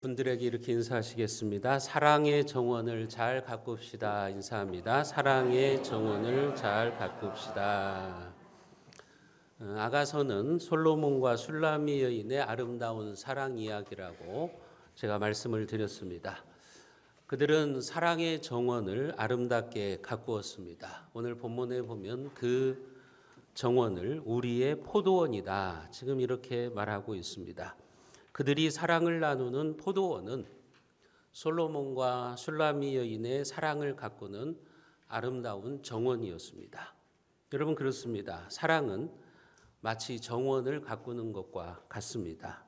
분들에게 이렇게 인사하시겠습니다. 사랑의 정원을 잘 가꿉시다. 인사합니다. 사랑의 정원을 잘 가꿉시다. 아가서는 솔로몬과 술라미 여인의 아름다운 사랑 이야기라고 제가 말씀을 드렸습니다. 그들은 사랑의 정원을 아름답게 가꾸었습니다. 오늘 본문에 보면 그 정원을 우리의 포도원이다. 지금 이렇게 말하고 있습니다. 그들이 사랑을 나누는 포도원은 솔로몬과 술라미 여인의 사랑을 가꾸는 아름다운 정원이었습니다. 여러분 그렇습니다. 사랑은 마치 정원을 가꾸는 것과 같습니다.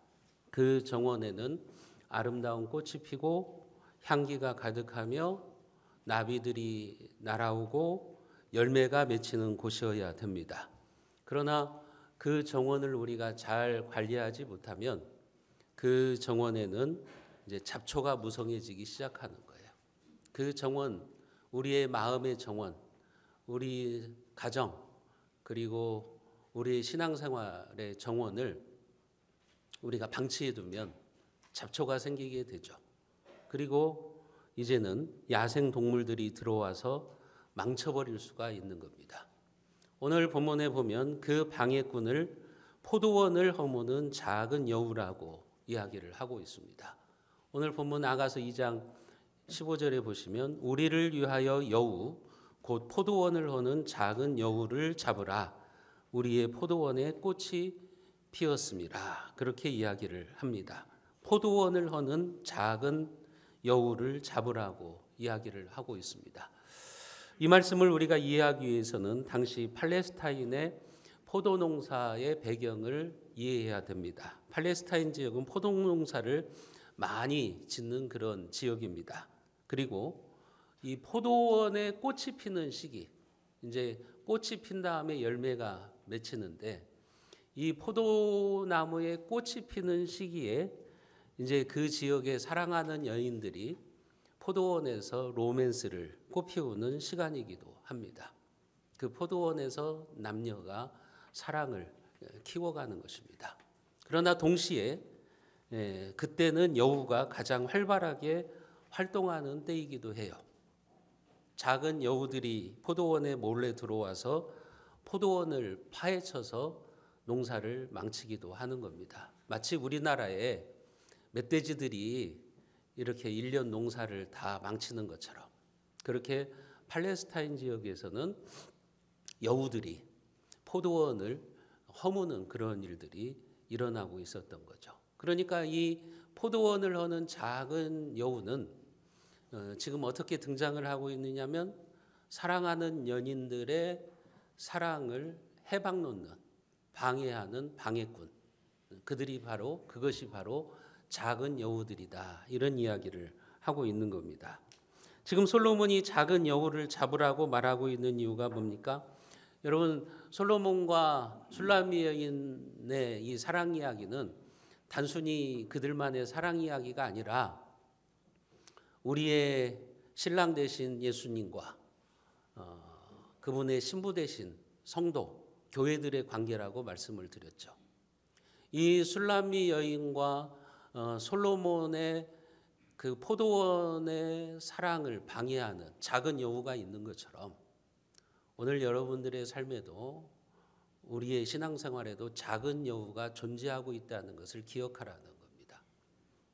그 정원에는 아름다운 꽃이 피고 향기가 가득하며 나비들이 날아오고 열매가 맺히는 곳이어야 됩니다. 그러나 그 정원을 우리가 잘 관리하지 못하면 그 정원에는 이제 잡초가 무성해지기 시작하는 거예요. 그 정원, 우리의 마음의 정원, 우리 가정, 그리고 우리의 신앙생활의 정원을 우리가 방치해 두면 잡초가 생기게 되죠. 그리고 이제는 야생 동물들이 들어와서 망쳐버릴 수가 있는 겁니다. 오늘 본문에 보면 그 방해꾼을 포도원을 허무는 작은 여우라고 이야기를 하고 있습니다. 오늘 본문 아가서 2장 15절에 보시면 우리를 위하여 여우 곧 포도원을 허는 작은 여우를 잡으라 우리의 포도원에 꽃이 피었음이라 그렇게 이야기를 합니다. 포도원을 허는 작은 여우를 잡으라고 이야기를 하고 있습니다. 이 말씀을 우리가 이해하기 위해서는 당시 팔레스타인의 포도농사의 배경을 이해해야 됩니다. 팔레스타인 지역은 포도농사를 많이 짓는 그런 지역입니다. 그리고 이 포도원에 꽃이 피는 시기, 이제 꽃이 핀 다음에 열매가 맺히는데 이 포도나무에 꽃이 피는 시기에 이제 그 지역에 사랑하는 여인들이 포도원에서 로맨스를 꽃피우는 시간이기도 합니다. 그 포도원에서 남녀가 사랑을 키워가는 것입니다. 그러나 동시에 그때는 여우가 가장 활발하게 활동하는 때이기도 해요. 작은 여우들이 포도원에 몰래 들어와서 포도원을 파헤쳐서 농사를 망치기도 하는 겁니다. 마치 우리나라에 멧돼지들이 이렇게 1년 농사를 다 망치는 것처럼 그렇게 팔레스타인 지역에서는 여우들이 포도원을 허무는 그런 일들이 일어나고 있었던 거죠. 그러니까 이 포도원을 허는 작은 여우는 지금 어떻게 등장을 하고 있느냐면 사랑하는 연인들의 사랑을 해박놓는 방해하는 방해꾼 그것이 바로 작은 여우들이다 이런 이야기를 하고 있는 겁니다. 지금 솔로몬이 작은 여우를 잡으라고 말하고 있는 이유가 뭡니까? 여러분 솔로몬과 술라미 여인의 이 사랑 이야기는 단순히 그들만의 사랑 이야기가 아니라 우리의 신랑 되신 예수님과 그분의 신부 되신 성도 교회들의 관계라고 말씀을 드렸죠. 이 술라미 여인과 솔로몬의 그 포도원의 사랑을 방해하는 작은 여우가 있는 것처럼 오늘 여러분들의 삶에도 우리의 신앙생활에도 작은 여우가 존재하고 있다는 것을 기억하라는 겁니다.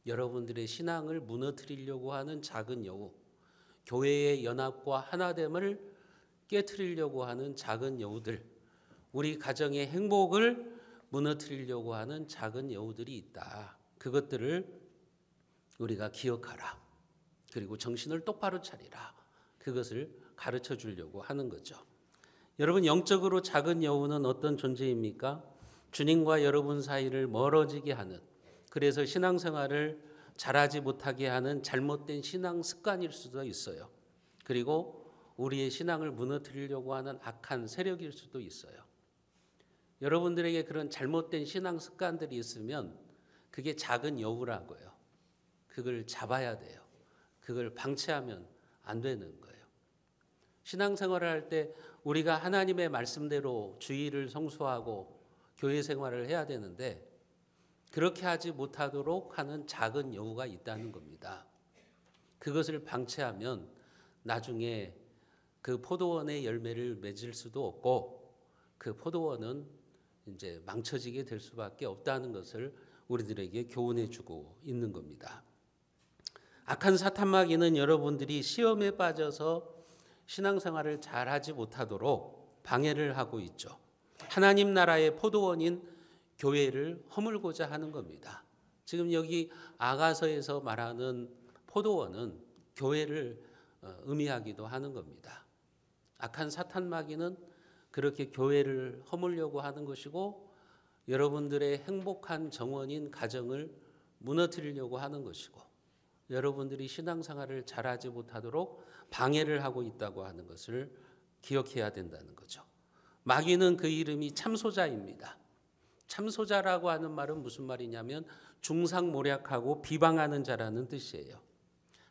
여러분들의 신앙을 무너뜨리려고 하는 작은 여우, 교회의 연합과 하나됨을 깨트리려고 하는 작은 여우들, 우리 가정의 행복을 무너뜨리려고 하는 작은 여우들이 있다. 그것들을 우리가 기억하라. 그리고 정신을 똑바로 차리라. 그것을 가르쳐 주려고 하는 거죠. 여러분 영적으로 작은 여우는 어떤 존재입니까? 주님과 여러분 사이를 멀어지게 하는, 그래서 신앙생활을 잘하지 못하게 하는 잘못된 신앙 습관일 수도 있어요. 그리고 우리의 신앙을 무너뜨리려고 하는 악한 세력일 수도 있어요. 여러분들에게 그런 잘못된 신앙 습관들이 있으면 그게 작은 여우라고요. 그걸 잡아야 돼요. 그걸 방치하면 안 되는 거예요. 신앙생활을 할 때 우리가 하나님의 말씀대로 주일을 성수하고 교회 생활을 해야 되는데 그렇게 하지 못하도록 하는 작은 여우가 있다는 겁니다. 그것을 방치하면 나중에 그 포도원의 열매를 맺을 수도 없고 그 포도원은 이제 망쳐지게 될 수밖에 없다는 것을 우리들에게 교훈해 주고 있는 겁니다. 악한 사탄마귀는 여러분들이 시험에 빠져서 신앙생활을 잘하지 못하도록 방해를 하고 있죠. 하나님 나라의 포도원인 교회를 허물고자 하는 겁니다. 지금 여기 아가서에서 말하는 포도원은 교회를 의미하기도 하는 겁니다. 악한 사탄마귀는 그렇게 교회를 허물려고 하는 것이고 여러분들의 행복한 정원인 가정을 무너뜨리려고 하는 것이고 여러분들이 신앙생활을 잘하지 못하도록 방해를 하고 있다고 하는 것을 기억해야 된다는 거죠. 마귀는 그 이름이 참소자입니다. 참소자라고 하는 말은 무슨 말이냐면 중상모략하고 비방하는 자라는 뜻이에요.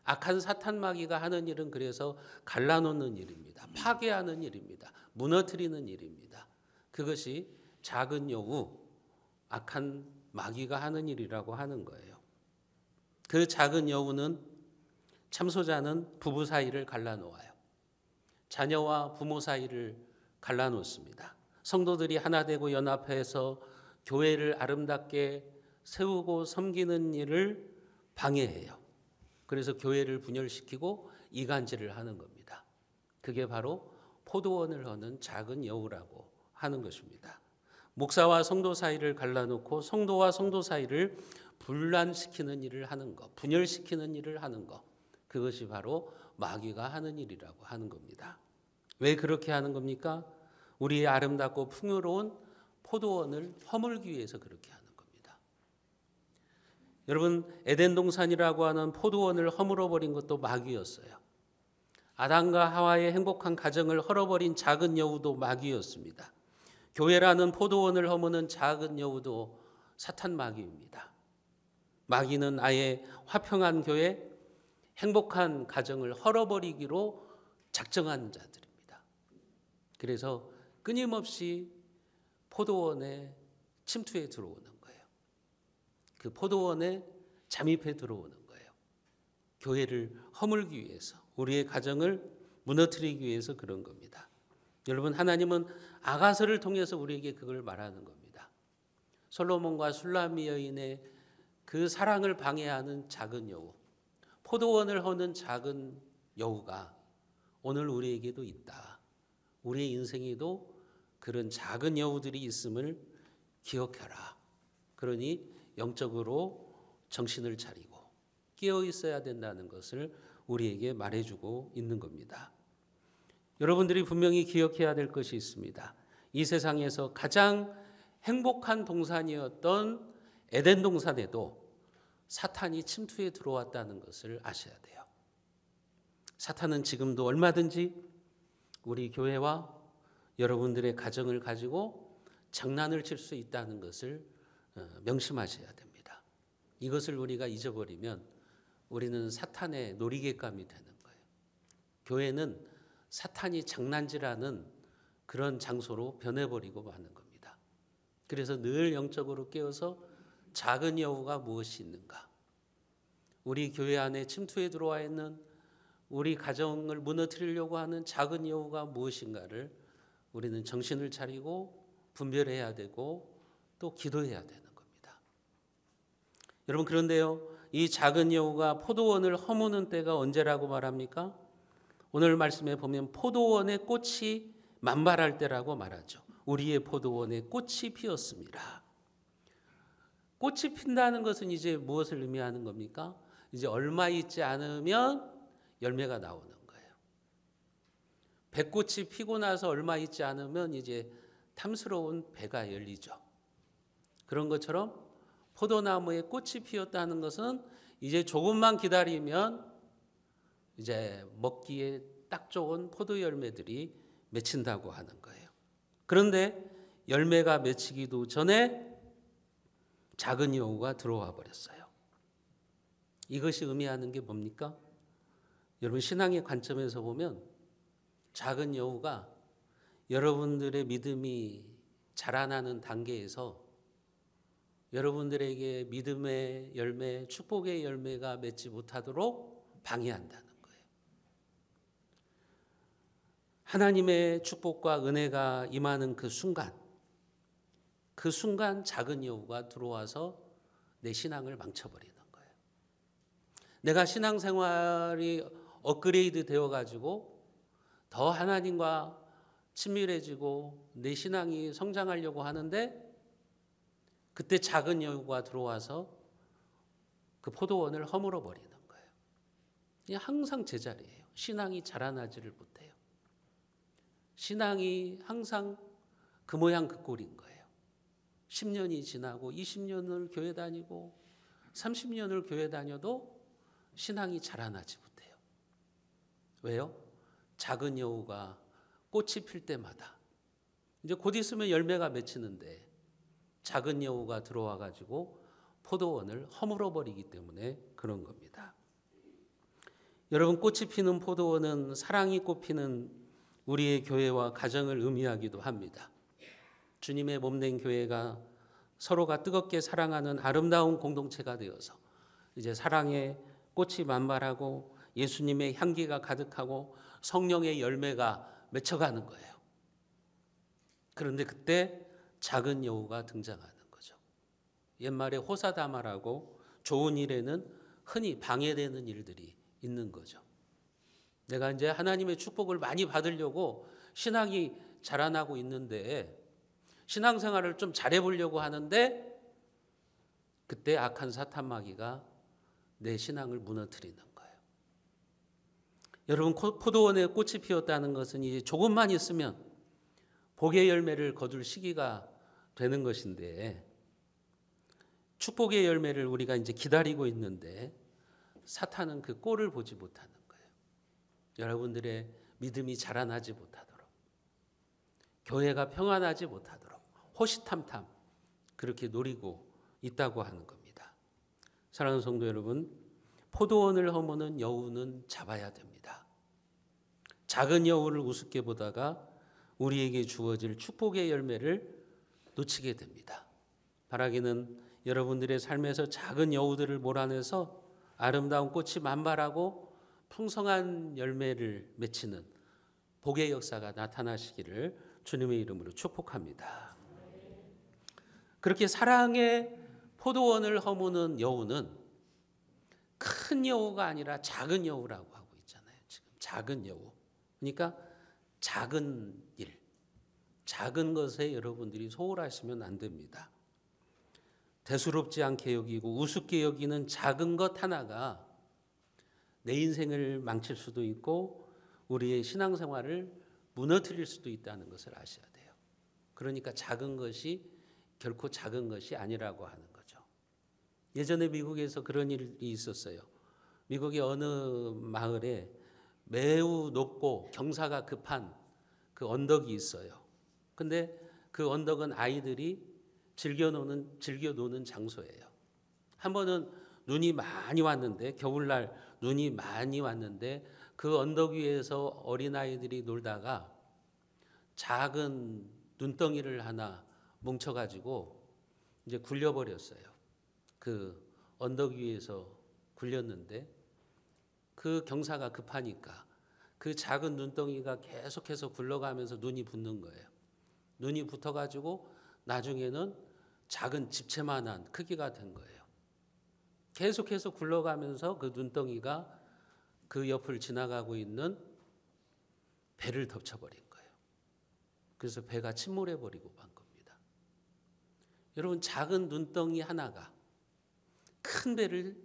악한 사탄 마귀가 하는 일은 그래서 갈라놓는 일입니다. 파괴하는 일입니다. 무너뜨리는 일입니다. 그것이 작은 여우, 악한 마귀가 하는 일이라고 하는 거예요. 그 작은 여우는 참소자는 부부 사이를 갈라놓아요. 자녀와 부모 사이를 갈라놓습니다. 성도들이 하나 되고 연합해서 교회를 아름답게 세우고 섬기는 일을 방해해요. 그래서 교회를 분열시키고 이간질을 하는 겁니다. 그게 바로 포도원을 허는 작은 여우라고 하는 것입니다. 목사와 성도 사이를 갈라놓고 성도와 성도 사이를 분란시키는 일을 하는 것, 분열시키는 일을 하는 것, 그것이 바로 마귀가 하는 일이라고 하는 겁니다. 왜 그렇게 하는 겁니까? 우리의 아름답고 풍요로운 포도원을 허물기 위해서 그렇게 하는 겁니다. 여러분, 에덴 동산이라고 하는 포도원을 허물어버린 것도 마귀였어요. 아담과 하와의 행복한 가정을 헐어버린 작은 여우도 마귀였습니다. 교회라는 포도원을 허무는 작은 여우도 사탄 마귀입니다. 마귀는 아예 화평한 교회, 행복한 가정을 헐어버리기로 작정한 자들입니다. 그래서 끊임없이 포도원에 침투해 들어오는 거예요. 그 포도원에 잠입해 들어오는 거예요. 교회를 허물기 위해서, 우리의 가정을 무너뜨리기 위해서 그런 겁니다. 여러분, 하나님은 아가서를 통해서 우리에게 그걸 말하는 겁니다. 솔로몬과 술라미 여인의 그 사랑을 방해하는 작은 여우, 포도원을 허는 작은 여우가 오늘 우리에게도 있다. 우리의 인생에도 그런 작은 여우들이 있음을 기억해라. 그러니 영적으로 정신을 차리고 깨어 있어야 된다는 것을 우리에게 말해주고 있는 겁니다. 여러분들이 분명히 기억해야 될 것이 있습니다. 이 세상에서 가장 행복한 동산이었던 에덴 동산에도 사탄이 침투해 들어왔다는 것을 아셔야 돼요. 사탄은 지금도 얼마든지 우리 교회와 여러분들의 가정을 가지고 장난을 칠 수 있다는 것을 명심하셔야 됩니다. 이것을 우리가 잊어버리면 우리는 사탄의 놀이개감이 되는 거예요. 교회는 사탄이 장난질하는 그런 장소로 변해버리고 마는 겁니다. 그래서 늘 영적으로 깨어서 작은 여우가 무엇이 있는가? 우리 교회 안에 침투해 들어와 있는 우리 가정을 무너뜨리려고 하는 작은 여우가 무엇인가를 우리는 정신을 차리고 분별해야 되고 또 기도해야 되는 겁니다. 여러분, 그런데요, 이 작은 여우가 포도원을 허무는 때가 언제라고 말합니까? 오늘 말씀에 보면 포도원의 꽃이 만발할 때라고 말하죠. 우리의 포도원에 꽃이 피었습니다. 꽃이 핀다는 것은 이제 무엇을 의미하는 겁니까? 이제 얼마 있지 않으면 열매가 나오는 거예요. 배꽃이 피고 나서 얼마 있지 않으면 이제 탐스러운 배가 열리죠. 그런 것처럼 포도나무에 꽃이 피었다는 것은 이제 조금만 기다리면 이제 먹기에 딱 좋은 포도 열매들이 맺힌다고 하는 거예요. 그런데 열매가 맺히기도 전에 작은 여우가 들어와 버렸어요. 이것이 의미하는 게 뭡니까? 여러분, 신앙의 관점에서 보면 작은 여우가 여러분들의 믿음이 자라나는 단계에서 여러분들에게 믿음의 열매, 축복의 열매가 맺지 못하도록 방해한다는 거예요. 하나님의 축복과 은혜가 임하는 그 순간 작은 여우가 들어와서 내 신앙을 망쳐버리는 거예요. 내가 신앙생활이 업그레이드 되어가지고 더 하나님과 친밀해지고 내 신앙이 성장하려고 하는데 그때 작은 여우가 들어와서 그 포도원을 허물어 버리는 거예요. 그냥 항상 제자리예요. 신앙이 자라나지를 못해요. 신앙이 항상 그 모양 그 꼴인 거예요. 10년이 지나고 20년을 교회 다니고 30년을 교회 다녀도 신앙이 자라나지 못해요. 왜요? 작은 여우가 꽃이 필 때마다 이제 곧 있으면 열매가 맺히는데 작은 여우가 들어와 가지고 포도원을 허물어 버리기 때문에 그런 겁니다. 여러분, 꽃이 피는 포도원은 사랑이 꽃피는 우리의 교회와 가정을 의미하기도 합니다. 주님의 몸된 교회가 서로가 뜨겁게 사랑하는 아름다운 공동체가 되어서 이제 사랑의 꽃이 만발하고 예수님의 향기가 가득하고 성령의 열매가 맺혀가는 거예요. 그런데 그때 작은 여우가 등장하는 거죠. 옛말에 호사다마라고 좋은 일에는 흔히 방해되는 일들이 있는 거죠. 내가 이제 하나님의 축복을 많이 받으려고 신앙이 자라나고 있는데 신앙생활을 좀 잘해보려고 하는데 그때 악한 사탄마귀가 내 신앙을 무너뜨리는 거예요. 여러분, 포도원에 꽃이 피었다는 것은 이제 조금만 있으면 복의 열매를 거둘 시기가 되는 것인데 축복의 열매를 우리가 이제 기다리고 있는데 사탄은 그 꼴을 보지 못하는 거예요. 여러분들의 믿음이 자라나지 못하도록, 교회가 평안하지 못하도록 호시탐탐 그렇게 노리고 있다고 하는 겁니다. 사랑하는 성도 여러분, 포도원을 허무는 여우는 잡아야 됩니다. 작은 여우를 우습게 보다가 우리에게 주어질 축복의 열매를 놓치게 됩니다. 바라기는 여러분들의 삶에서 작은 여우들을 몰아내서 아름다운 꽃이 만발하고 풍성한 열매를 맺히는 복의 역사가 나타나시기를 주님의 이름으로 축복합니다. 그렇게 사랑의 포도원을 허무는 여우는 큰 여우가 아니라 작은 여우라고 하고 있잖아요. 지금 작은 여우. 그러니까 작은 일, 작은 것에 여러분들이 소홀하시면 안 됩니다. 대수롭지 않게 여기고 우습게 여기는 작은 것 하나가 내 인생을 망칠 수도 있고 우리의 신앙생활을 무너뜨릴 수도 있다는 것을 아셔야 돼요. 그러니까 작은 것이 결코 작은 것이 아니라고 하는 거죠. 예전에 미국에서 그런 일이 있었어요. 미국의 어느 마을에 매우 높고 경사가 급한 그 언덕이 있어요. 근데 그 언덕은 아이들이 즐겨 노는 장소예요. 한 번은 눈이 많이 왔는데, 겨울날 눈이 많이 왔는데 그 언덕 위에서 어린아이들이 놀다가 작은 눈덩이를 하나 뭉쳐가지고 이제 굴려버렸어요. 그 언덕 위에서 굴렸는데 그 경사가 급하니까 그 작은 눈덩이가 계속해서 굴러가면서 눈이 붙는 거예요. 눈이 붙어가지고 나중에는 작은 집채만한 크기가 된 거예요. 계속해서 굴러가면서 그 눈덩이가 그 옆을 지나가고 있는 배를 덮쳐버린 거예요. 그래서 배가 침몰해버리고 만 겁니다. 여러분, 작은 눈덩이 하나가 큰 배를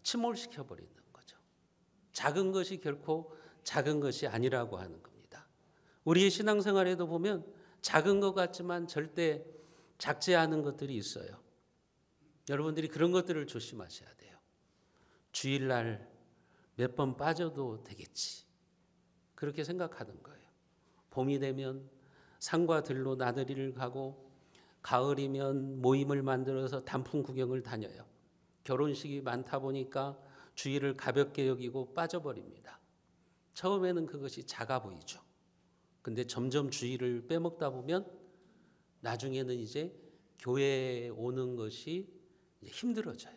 침몰시켜버리는 거죠. 작은 것이 결코 작은 것이 아니라고 하는 겁니다. 우리의 신앙생활에도 보면 작은 것 같지만 절대 작지 않은 것들이 있어요. 여러분들이 그런 것들을 조심하셔야 돼요. 주일날 몇 번 빠져도 되겠지, 그렇게 생각하는 거예요. 봄이 되면 산과 들로 나들이를 가고 가을이면 모임을 만들어서 단풍 구경을 다녀요. 결혼식이 많다 보니까 주일을 가볍게 여기고 빠져버립니다. 처음에는 그것이 작아 보이죠. 근데 점점 주일을 빼먹다 보면 나중에는 이제 교회에 오는 것이 이제 힘들어져요.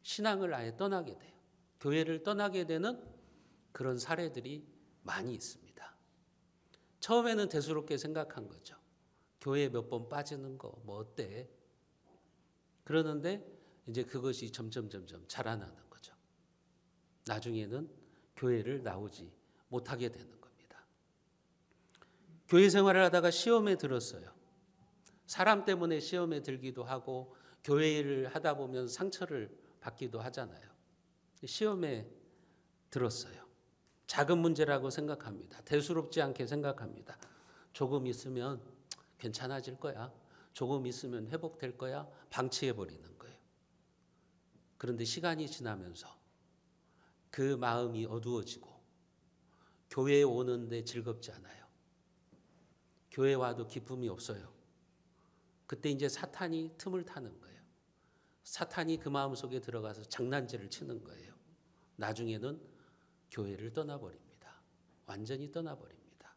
신앙을 아예 떠나게 돼요. 교회를 떠나게 되는 그런 사례들이 많이 있습니다. 처음에는 대수롭게 생각한 거죠. 교회에 몇 번 빠지는 거 뭐 어때? 그러는데 이제 그것이 점점 자라나는 거죠. 나중에는 교회를 나오지 못하게 되는 겁니다. 교회 생활을 하다가 시험에 들었어요. 사람 때문에 시험에 들기도 하고 교회를 하다 보면 상처를 받기도 하잖아요. 시험에 들었어요. 작은 문제라고 생각합니다. 대수롭지 않게 생각합니다. 조금 있으면 괜찮아질 거야. 조금 있으면 회복될 거야. 방치해버리는 거예요. 그런데 시간이 지나면서 그 마음이 어두워지고 교회에 오는데 즐겁지 않아요. 교회 와도 기쁨이 없어요. 그때 이제 사탄이 틈을 타는 거예요. 사탄이 그 마음속에 들어가서 장난질을 치는 거예요. 나중에는 교회를 떠나버립니다. 완전히 떠나버립니다.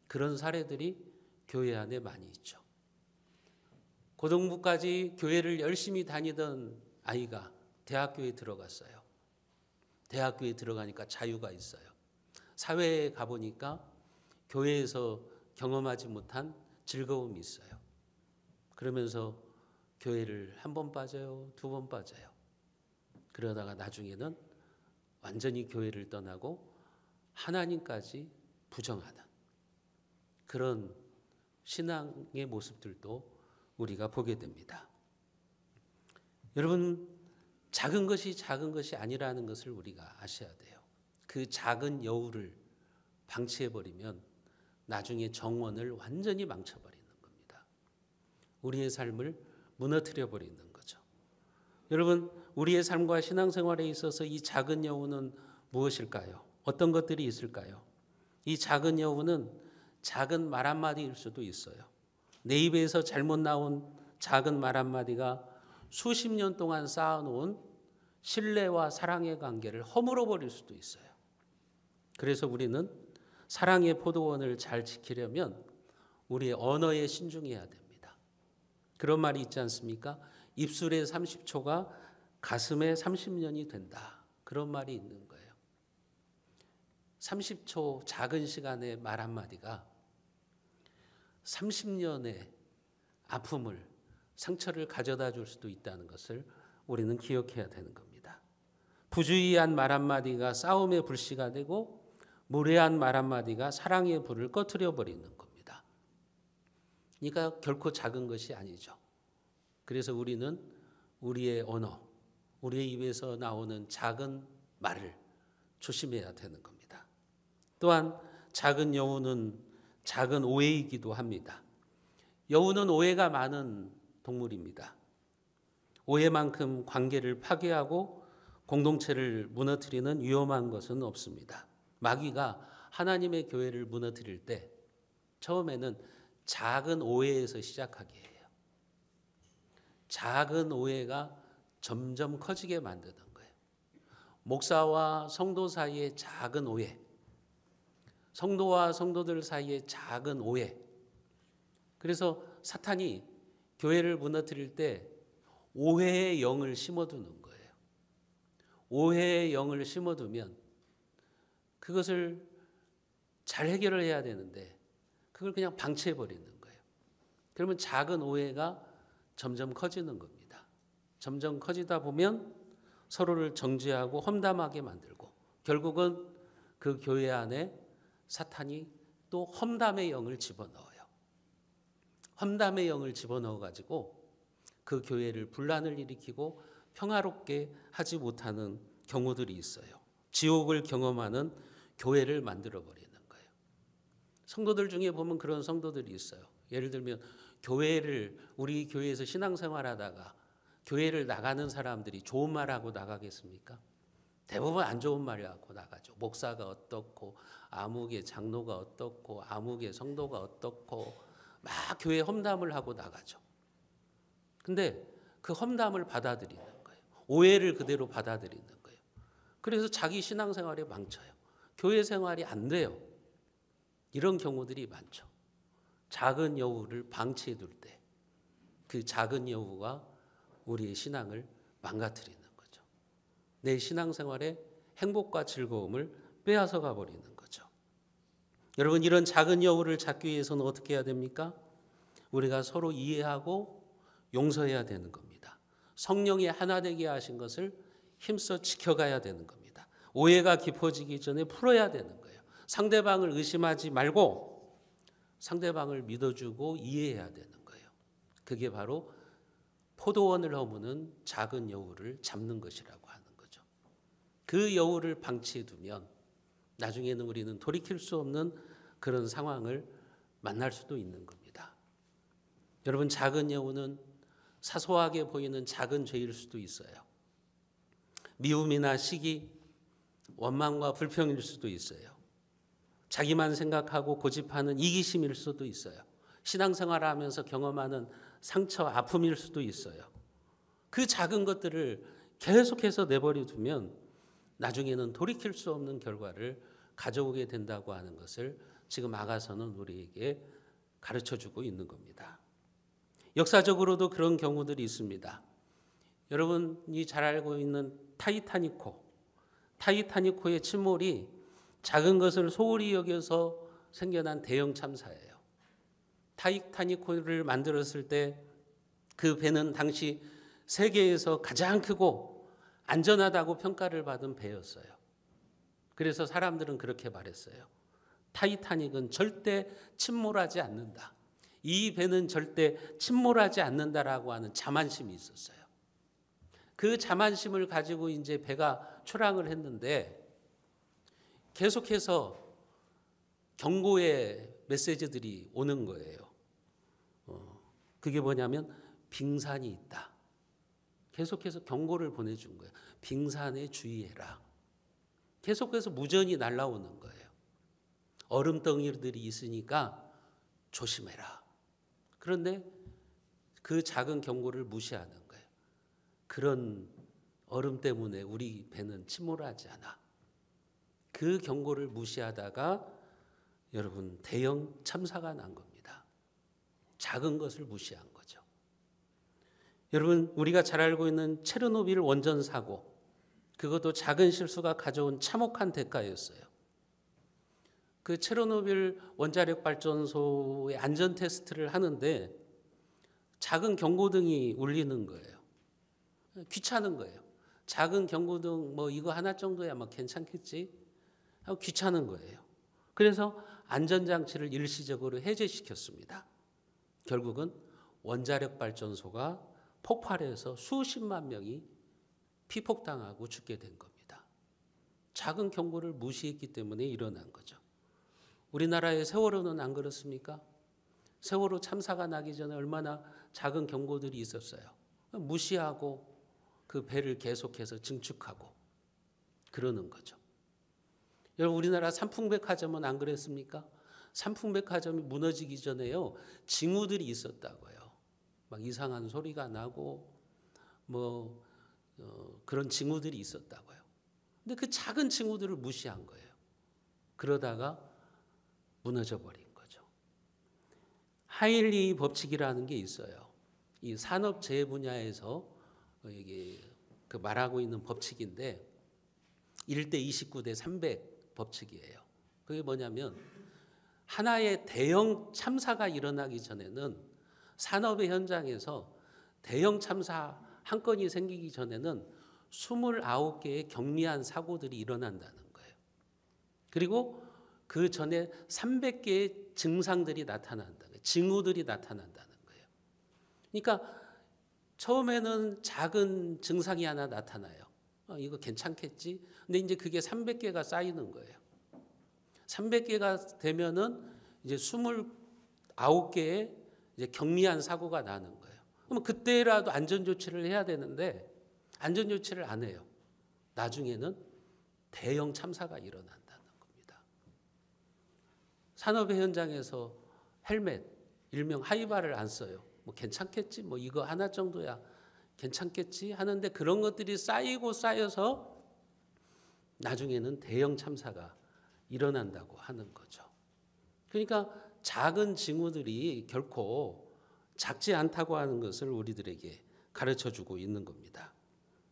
그런 사례들이 교회 안에 많이 있죠. 고등부까지 교회를 열심히 다니던 아이가 대학교에 들어갔어요. 대학교에 들어가니까 자유가 있어요. 사회에 가보니까 교회에서 경험하지 못한 즐거움이 있어요. 그러면서 교회를 한 번 빠져요, 두 번 빠져요. 그러다가 나중에는 완전히 교회를 떠나고 하나님까지 부정하는 그런 신앙의 모습들도 우리가 보게 됩니다. 여러분, 작은 것이 아니라는 것을 우리가 아셔야 돼요. 그 작은 여우를 방치해버리면 나중에 정원을 완전히 망쳐버리는 겁니다. 우리의 삶을 무너뜨려버리는 거죠. 여러분, 우리의 삶과 신앙생활에 있어서 이 작은 여우는 무엇일까요? 어떤 것들이 있을까요? 이 작은 여우는 작은 말 한마디일 수도 있어요. 내 입에서 잘못 나온 작은 말 한마디가 수십 년 동안 쌓아놓은 신뢰와 사랑의 관계를 허물어 버릴 수도 있어요. 그래서 우리는 사랑의 포도원을 잘 지키려면 우리의 언어에 신중해야 됩니다. 그런 말이 있지 않습니까? 입술의 30초가 가슴의 30년이 된다. 그런 말이 있는 거예요. 30초 작은 시간의 말 한마디가 30년의 아픔을, 상처를 가져다 줄 수도 있다는 것을 우리는 기억해야 되는 겁니다. 부주의한 말 한마디가 싸움의 불씨가 되고 무례한 말 한마디가 사랑의 불을 꺼트려 버리는 겁니다. 그러니까 결코 작은 것이 아니죠. 그래서 우리는 우리의 언어, 우리의 입에서 나오는 작은 말을 조심해야 되는 겁니다. 또한 작은 여우는 작은 오해이기도 합니다. 여우는 오해가 많은 동물입니다. 오해만큼 관계를 파괴하고 공동체를 무너뜨리는 위험한 것은 없습니다. 마귀가 하나님의 교회를 무너뜨릴 때 처음에는 작은 오해에서 시작하게 해요. 작은 오해가 점점 커지게 만드는 거예요. 목사와 성도 사이의 작은 오해, 성도와 성도들 사이의 작은 오해. 그래서 사탄이 교회를 무너뜨릴 때 오해의 영을 심어두는 거예요. 오해의 영을 심어두면 그것을 잘 해결을 해야 되는데 그걸 그냥 방치해버리는 거예요. 그러면 작은 오해가 점점 커지는 겁니다. 점점 커지다 보면 서로를 정죄하고 험담하게 만들고 결국은 그 교회 안에 사탄이 또 험담의 영을 집어넣어요. 험담의 영을 집어넣어가지고 그 교회를 분란을 일으키고 평화롭게 하지 못하는 경우들이 있어요. 지옥을 경험하는 교회를 만들어버리는 거예요. 성도들 중에 보면 그런 성도들이 있어요. 예를 들면 우리 교회에서 신앙생활하다가 교회를 나가는 사람들이 좋은 말하고 나가겠습니까? 대부분 안 좋은 말하고 나가죠. 목사가 어떻고 아무개 장로가 어떻고 아무개 성도가 어떻고 막 교회 험담을 하고 나가죠. 근데 그 험담을 받아들이는 거예요. 오해를 그대로 받아들이는 거예요. 그래서 자기 신앙생활에 망쳐요. 교회 생활이 안 돼요. 이런 경우들이 많죠. 작은 여우를 방치해 둘 때 그 작은 여우가 우리의 신앙을 망가뜨리는 거죠. 내 신앙생활의 행복과 즐거움을 빼앗아가 버리는 거죠. 여러분, 이런 작은 여우를 잡기 위해서는 어떻게 해야 됩니까? 우리가 서로 이해하고 용서해야 되는 겁니다. 성령이 하나 되게 하신 것을 힘써 지켜가야 되는 겁니다. 오해가 깊어지기 전에 풀어야 되는 거예요. 상대방을 의심하지 말고 상대방을 믿어주고 이해해야 되는 거예요. 그게 바로 포도원을 허무는 작은 여우를 잡는 것이라고 하는 거죠. 그 여우를 방치해 두면 나중에는 우리는 돌이킬 수 없는 그런 상황을 만날 수도 있는 겁니다. 여러분, 작은 여우는 사소하게 보이는 작은 죄일 수도 있어요. 미움이나 시기, 원망과 불평일 수도 있어요. 자기만 생각하고 고집하는 이기심일 수도 있어요. 신앙생활을 하면서 경험하는 상처, 아픔일 수도 있어요. 그 작은 것들을 계속해서 내버려 두면 나중에는 돌이킬 수 없는 결과를 가져오게 된다고 하는 것을 지금 아가서는 우리에게 가르쳐주고 있는 겁니다. 역사적으로도 그런 경우들이 있습니다. 여러분이 잘 알고 있는 타이타닉호의 침몰이 작은 것을 소홀히 여겨서 생겨난 대형 참사예요. 타이타닉호를 만들었을 때 그 배는 당시 세계에서 가장 크고 안전하다고 평가를 받은 배였어요. 그래서 사람들은 그렇게 말했어요. 타이타닉은 절대 침몰하지 않는다. 이 배는 절대 침몰하지 않는다라고 하는 자만심이 있었어요. 그 자만심을 가지고 이제 배가 출항을 했는데 계속해서 경고의 메시지들이 오는 거예요. 그게 뭐냐면 빙산이 있다. 계속해서 경고를 보내준 거예요. 빙산에 주의해라. 계속해서 무전이 날라오는 거예요. 얼음덩이들이 있으니까 조심해라. 그런데 그 작은 경고를 무시하는 거예요. 그런 얼음 때문에 우리 배는 침몰하지 않아. 그 경고를 무시하다가 여러분 대형 참사가 난 겁니다. 작은 것을 무시한 거죠. 여러분, 우리가 잘 알고 있는 체르노빌 원전 사고, 그것도 작은 실수가 가져온 참혹한 대가였어요. 그 체르노빌 원자력 발전소의 안전 테스트를 하는데 작은 경고등이 울리는 거예요. 귀찮은 거예요. 작은 경고등 뭐 이거 하나 정도야 뭐 괜찮겠지 하고 귀찮은 거예요. 그래서 안전장치를 일시적으로 해제시켰습니다. 결국은 원자력 발전소가 폭발해서 수십만 명이 피폭당하고 죽게 된 겁니다. 작은 경고를 무시했기 때문에 일어난 거죠. 우리나라의 세월호는 안 그렇습니까? 세월호 참사가 나기 전에 얼마나 작은 경고들이 있었어요. 무시하고 그 배를 계속해서 증축하고 그러는 거죠. 여러분, 우리나라 삼풍백화점은 안 그랬습니까? 삼풍백화점이 무너지기 전에요, 징후들이 있었다고요. 막 이상한 소리가 나고 그런 징후들이 있었다고요. 근데 그 작은 징후들을 무시한 거예요. 그러다가 무너져 버린 거죠. 하일리 법칙이라는 게 있어요. 이 산업재해 분야에서 이게 그 말하고 있는 법칙인데 1대 29대 300 법칙이에요. 그게 뭐냐면 하나의 대형 참사가 일어나기 전에는 산업의 현장에서 대형 참사 한 건이 생기기 전에는 29개의 경미한 사고들이 일어난다는 거예요. 그리고 그 전에 300개의 증상들이 나타난다는 거예요. 징후들이 나타난다는 거예요. 그러니까 처음에는 작은 증상이 하나 나타나요. 이거 괜찮겠지? 근데 이제 그게 300개가 쌓이는 거예요. 300개가 되면은 이제 29개의 이제 경미한 사고가 나는 거예요. 그럼 그때라도 안전조치를 해야 되는데 안전조치를 안 해요. 나중에는 대형 참사가 일어난다는 겁니다. 산업의 현장에서 헬멧, 일명 하이바를 안 써요. 뭐 괜찮겠지? 뭐 이거 하나 정도야 괜찮겠지? 하는데 그런 것들이 쌓이고 쌓여서 나중에는 대형 참사가 일어난다고 하는 거죠. 그러니까 작은 징후들이 결코 작지 않다고 하는 것을 우리들에게 가르쳐주고 있는 겁니다.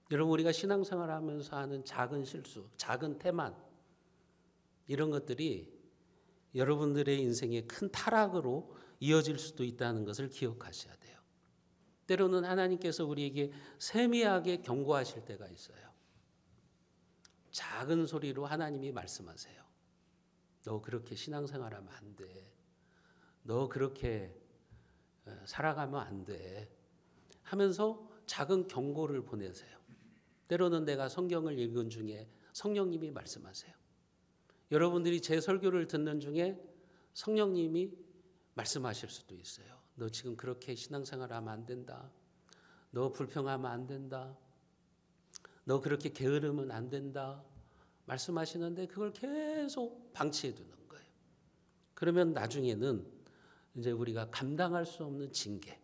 여러분, 우리가 신앙생활하면서 하는 작은 실수, 작은 태만, 이런 것들이 여러분들의 인생의 큰 타락으로 이어질 수도 있다는 것을 기억하셔야 돼요. 때로는 하나님께서 우리에게 세미하게 경고하실 때가 있어요. 작은 소리로 하나님이 말씀하세요. 너 그렇게 신앙생활하면 안 돼. 너 그렇게 살아가면 안 돼. 하면서 작은 경고를 보내세요. 때로는 내가 성경을 읽은 중에 성령님이 말씀하세요. 여러분들이 제 설교를 듣는 중에 성령님이 말씀하실 수도 있어요. 너 지금 그렇게 신앙생활하면 안 된다. 너 불평하면 안 된다. 너 그렇게 게으르면 안 된다. 말씀하시는데 그걸 계속 방치해 두는 거예요. 그러면 나중에는 이제 우리가 감당할 수 없는 징계,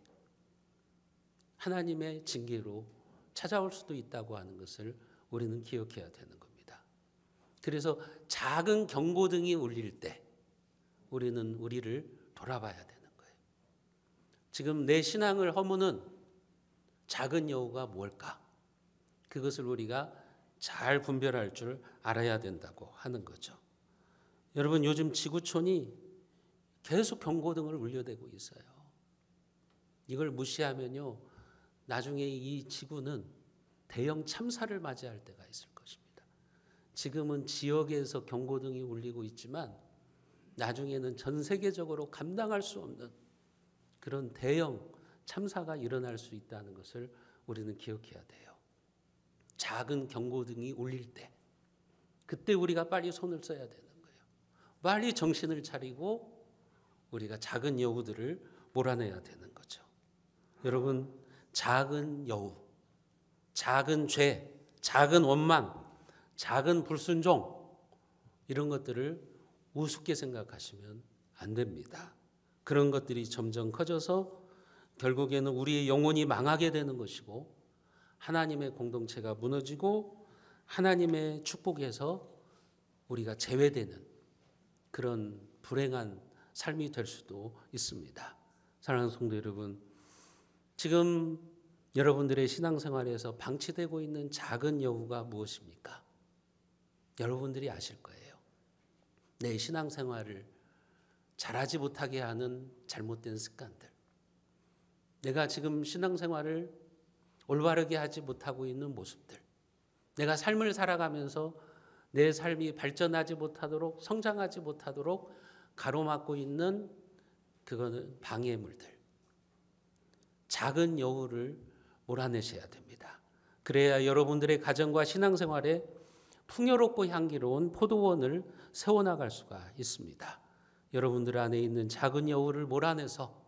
하나님의 징계로 찾아올 수도 있다고 하는 것을 우리는 기억해야 되는 겁니다. 그래서 작은 경고등이 울릴 때 우리는 우리를 돌아봐야 되는 거예요. 지금 내 신앙을 허무는 작은 여우가 뭘까? 그것을 우리가 잘 분별할 줄 알아야 된다고 하는 거죠. 여러분, 요즘 지구촌이 계속 경고등을 울려대고 있어요. 이걸 무시하면요, 나중에 이 지구는 대형 참사를 맞이할 때가 있을 것입니다. 지금은 지역에서 경고등이 울리고 있지만 나중에는 전 세계적으로 감당할 수 없는 그런 대형 참사가 일어날 수 있다는 것을 우리는 기억해야 돼요. 작은 경고등이 울릴 때, 그때 우리가 빨리 손을 써야 되는 거예요. 빨리 정신을 차리고 우리가 작은 여우들을 몰아내야 되는 거죠. 여러분, 작은 여우, 작은 죄, 작은 원망, 작은 불순종, 이런 것들을 우습게 생각하시면 안 됩니다. 그런 것들이 점점 커져서 결국에는 우리의 영혼이 망하게 되는 것이고 하나님의 공동체가 무너지고 하나님의 축복에서 우리가 제외되는 그런 불행한 삶이 될 수도 있습니다. 사랑하는 성도 여러분, 지금 여러분들의 신앙생활에서 방치되고 있는 작은 여우가 무엇입니까? 여러분들이 아실 거예요. 내 신앙생활을 잘하지 못하게 하는 잘못된 습관들, 내가 지금 신앙생활을 올바르게 하지 못하고 있는 모습들, 내가 삶을 살아가면서 내 삶이 발전하지 못하도록, 성장하지 못하도록 가로막고 있는 그거는 방해물들, 작은 여우를 몰아내셔야 됩니다. 그래야 여러분들의 가정과 신앙생활에 풍요롭고 향기로운 포도원을 세워나갈 수가 있습니다. 여러분들 안에 있는 작은 여우를 몰아내서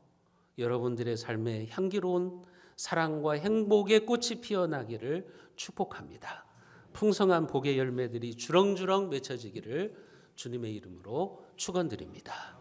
여러분들의 삶에 향기로운 사랑과 행복의 꽃이 피어나기를 축복합니다. 풍성한 복의 열매들이 주렁주렁 맺혀지기를 주님의 이름으로 축원드립니다.